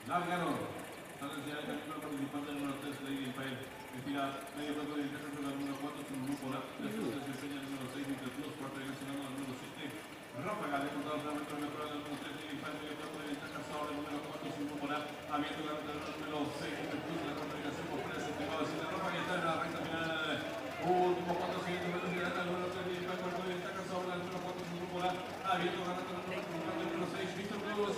Largaron. Sale hacia el camino participante número 3, Lady Fael. Estira medio cuerpo de interés sobre el número 4, su número polar. Después se desempeña el número 6, Winter Plus. Cuarta direccionando al número 7. Ráfaga de contado solamente el mejor del número 3, Lady Fael. Medio cuerpo de interés sobre el número 4, su número polar. Abierto la ruta del número 6, Winter Plus. La comunicación por fuera estimado de la Ráfaga está en la recta final. Último 400 metros de el número 3, Lady Fael. Cuerpo de interés sobre el número 4, su número polar. Abierto la ruta del número 6, Winter Plus.